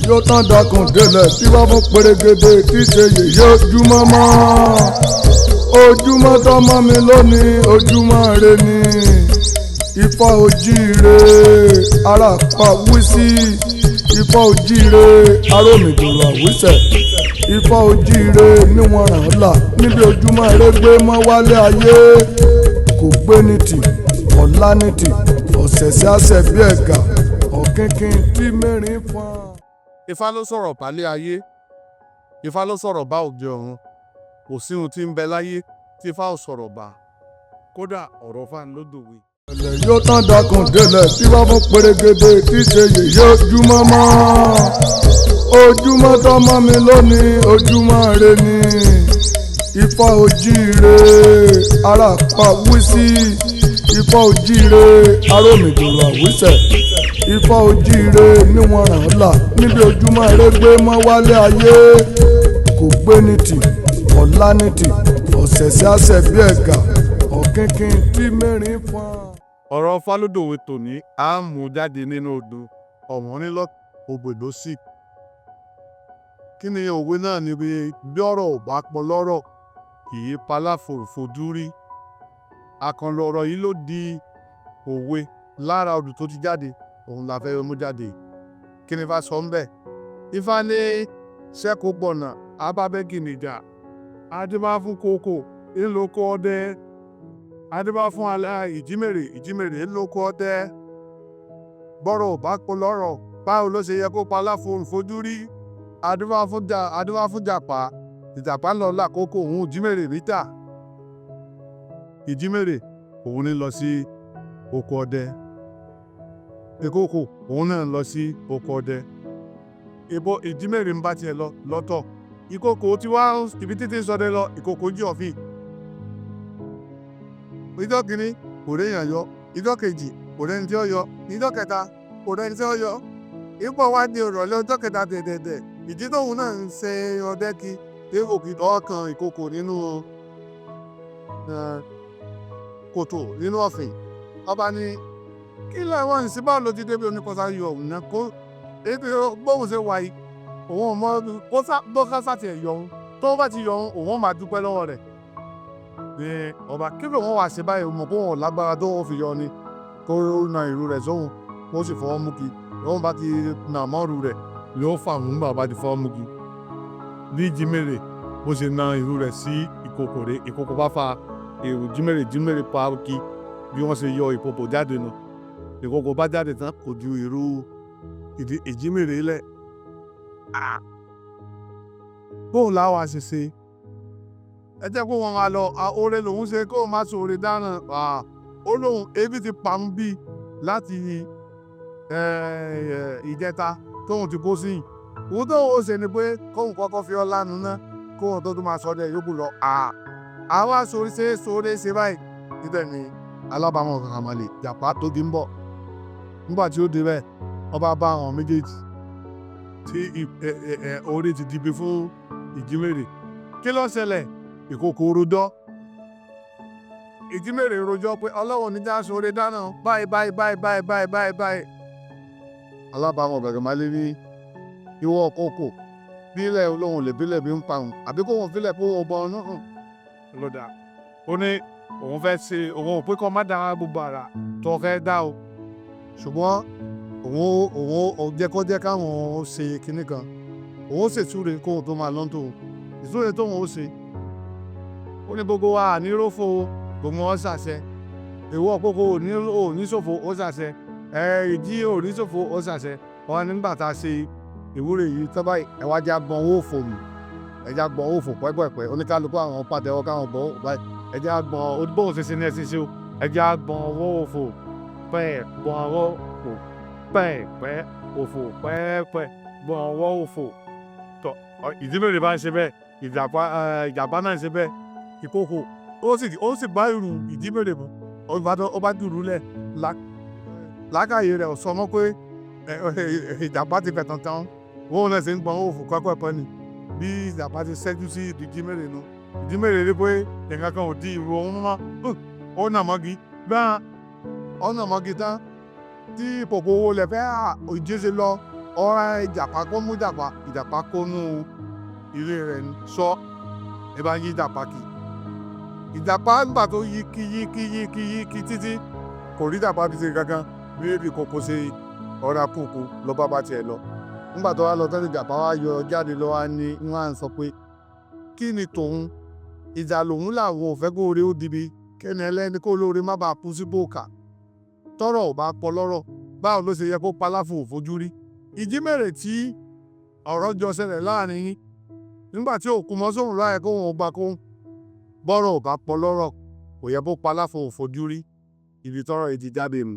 yóò tán dakùn délẹ̀ tí wọ́n fún pèrègèdè tí ṣe yèyé ojúmọ́ mọ́. Ojúmọ́ tọ́mọ́ mi lónìí ojúmọ́ re ni. Ifá ojíire ara pa wísí. Ifá ojíire arómìdòrò àwísẹ̀. Ifá ojíire níwọ̀n ràn án là níbi ojúmọ́ rẹ gbé mọ́ wálé ayé. Kò gbé ní tì ọ̀la ní tì ọ̀sẹ̀sẹ̀ àṣẹ bí ẹ̀gà ọ̀kínkín tí mẹ́rin fún. Ifá ló sọ̀rọ̀ bálé ayé, Ifá ló sọ̀rọ̀ bá òde ọ̀run. Kò sí ohun tí ń bẹ láyé tí Ifá ò sọ̀rọ̀ bá. Kódà ọ̀rọ̀ Ifá ló dòwe. Yóò tán dakùn délẹ̀ tí wọ́n fún pèrègèdè tí ṣe yèyé ojúmọ́ mọ́. Ojúmọ́ tọ́mọ́ mi lónìí ojúmọ́ re ni. Ifá ojíire ara pa wísí. Ifá ojíire arómìdòrò àwísẹ̀. Ifá ojíire níwọ̀n ràn án là níbi ojúmọ́ rẹ gbé mọ́ wálé ayé. Kò gbé ní tì ọ̀la ní tì ọ̀sẹ̀sẹ̀ àṣẹ bí ẹ̀gà ọ̀kínkín tí mẹ́rin fún. Ọ̀rọ̀ Ifá ló dòwe tòní á mú jáde nínú odò Ọ̀mọ̀rínlọ́ ògbèdó sí. Kí ni òwe náà ni bí ọ̀rọ̀ ò bá pọ̀ lọ́rọ̀ kì í paláfòròfòdú rí. Àkànlò ọ̀rọ̀ yìí ló di òwe lára odù tó ti jáde òun la fẹ́ mú jáde. Kí ni Ifá sọ ń bẹ̀? Ifá ní sẹ́kù pọ̀nà abábẹ́gì nìjà adébá fún kókò ńlọkọ ọdẹ adébá fún alẹ́ ìjímèrè ńlọkọ ọdẹ. Bọ́rọ̀ ò bá pọ̀ lọ́rọ̀ báwo ló ṣe yẹ kó paláfòròfòdú rí? Adébá fún jàpá ìjàpá lọ lákòókò òun ìjímèrè níta. Ìjímèrè òun ní lọ sí oko ọdẹ. Ìkòkò òun náà lọ sí oko ọdẹ. Ìjímèrè ń bá tiẹ̀ lọ lọ́tọ̀. Ìkòkò tí wá ibi títí sọdẹ lọ ìkòkò jí ọ̀fìn. Ìjọ́ kìíní kò réyàn yọ, ìjọ́ kejì kò rẹ́ni tí ó yọ, ìjọ́ kẹta kò rẹ́ni tí ó yọ. Ipò wá di ìrọ̀lẹ́ ọjọ́ kẹta dẹ̀dẹ̀dẹ̀. Ìdí tóun náà ń ṣe ọdẹ kí èkòkì ọkàn ìkòkò nínú kòtò nínú ọ̀fìn. Ọba ní kí làwọn ìsìnbá ló ti débi oníkọ́sá yọ òun náà kó ètò bóun ṣe wáyé òun mọ kó sá tiẹ̀ yọ òun tó bá ti yọ òun máa dúpẹ́ lọ́wọ́ rẹ̀. Ní ọba kí ló wọ́n wá ṣe báyìí mọ̀ kó wọn lágbára tó wọ́n fi yọ ni kó na ìrù rẹ̀ sóhun kó sì fọwọ́ mú kí wọ́n bá ti nà mọ́rù rẹ̀ yóò fà ń bàbá ti fọwọ́ mú kí. Bí Ìjímèrè bó ṣe na ìrù rẹ̀ sí ìkòkò rẹ̀ ìkòkò bá fa èrò Ìjímèrè pa kí bí wọ́n ṣe yọ ìkòkò jáde nù. Ìkòkò bá jáde tán kò ju ìrù Ìjímèrè lẹ̀. Bóun láwa ṣe ṣe ẹ jẹ́ kó wọn máa lọ oore lòun ṣe kó má so oore dáná ó lóun ebi ti pa ń bí láti ìjẹta tóun ti kó sí yìí. Òun tóun ó ṣe ni pé kóun kọ́kọ́ fi ọ́ lánàá ná kóun tó tún máa sọ dẹ̀ yókù lọ. Àwa sóore ṣe báyìí níbẹ̀ ni alábàámọ̀ kankan máa lè jàpá tó ti ń bọ̀. Nígbà tí ó dé bẹ́ẹ̀ ọba bá àwọn méjèèjì tí orí ti dibi fún Ìjímèrè. Kí ló ṣẹlẹ̀? Ìkòkò rojọ́. Ìjímèrè rojọ́ pé Ọlọ́run níjà sóore dáná báyìí. Alábàámọ̀ bẹ̀rẹ̀ máa lé ní ìwọ kòkò bílẹ̀ olóhùn lè bílẹ̀ bí ń pa òun àbí kó wọn fílẹ̀ kó wọn bọ ọ́nà hàn. Lọ́dà ó ní òun fẹ́ ṣe òun ò pé kọ́ má dára gbogbo ara tó fẹ́ dá o ṣùgbọ́n òun jẹ́ káwọn ṣe kinní kan òun ṣètúre kóhun tó máa lọ́n tó ìtúre tóhun ó ṣe. Ó ní gbogbo wa ní rófò gbogbo wọn ṣàṣẹ èwo ọ̀pọ̀kọ̀ ò ní ṣòfò ó ṣàṣẹ ìdí ò ní ṣòfò ó ṣàṣẹ. Wọn nígbà tá a ṣe ìwúre yìí tọ́ báyìí ẹ̀wá já gbọ́n owó òfò mi ẹ̀já gbọ́n owó òfò pẹ́pẹ́pẹ́ oníkálukú àwọn pàtẹ́wọ́ káwọn gbọ́n báyìí ẹ̀já gbọ́n bóun ṣe ní ẹ̀sìn ṣe o ẹ̀já gbọ́n owó òfò pẹ́ẹ̀ gbọ́n owó òfò pẹ́ẹ̀pẹ́ òfò pẹ́ẹ́pẹ́ gbọ́n owó òfò. Tọ́ Ìjímèrè bá ń ṣe bẹ́ẹ̀ ìjàpá náà ń ṣe bẹ́ẹ̀ ìkòkò ó sì bá ìrù Ìjímèrè mu ó bá dùrú lẹ̀ lákàyè rẹ̀ sọ mọ́ pé ìjàpá ti fẹ̀tàn tán wọ́n náà ṣe ń gbọ́n òfò pẹ́pẹ́pẹ́ ni bí ìjàpá ti ṣẹ́jú sí Ìjímèrè nu. Ìjímèrè rí pé nǹkan kan ò di ìrù òun mọ́ ó nà mọ́gi gbọ́n ó nà mọ́gi tán tí ìkòkò owó lẹ̀ fẹ́ ìjì ṣe lọ ọ̀rá ìjàpá kó mú ìjàpá kó nú ilé rẹ̀ ni sọ ẹ bá yí ìjàpá kì ìjàpá nígbà tó yíkí títí kò rí ìjàpá fi ṣe kankan bí kòkó ṣe ọ̀rá kòkó lọ bá tiẹ̀ lọ nígbà tó wá lọ tẹ́lẹ̀ ìjàpá wá yọ jáde lọ wá ní wọ́n á sọ pé kí ni tòun ìjà lòun làwọn ò fẹ́ kó oore ó dibi kẹ́ni ẹlẹ́ni kó lóore má bàa kú sí bòkà tọ́rọ̀ ò bá pọ̀ lọ́rọ̀ báwo ló ṣe yẹ kó paláfò òfojú rí ìjímèrè tí ọ̀rọ̀ jọ ṣẹlẹ̀ láàrin yín nígbà tí òkú mọ́ sóhun láyẹ kó wọn gba kó bọ́rọ̀ ò bá pọ̀ lọ́rọ̀ kò yẹ kó paláfò òfojú rí ibi tọ́rọ̀ yìí ti jáde mu.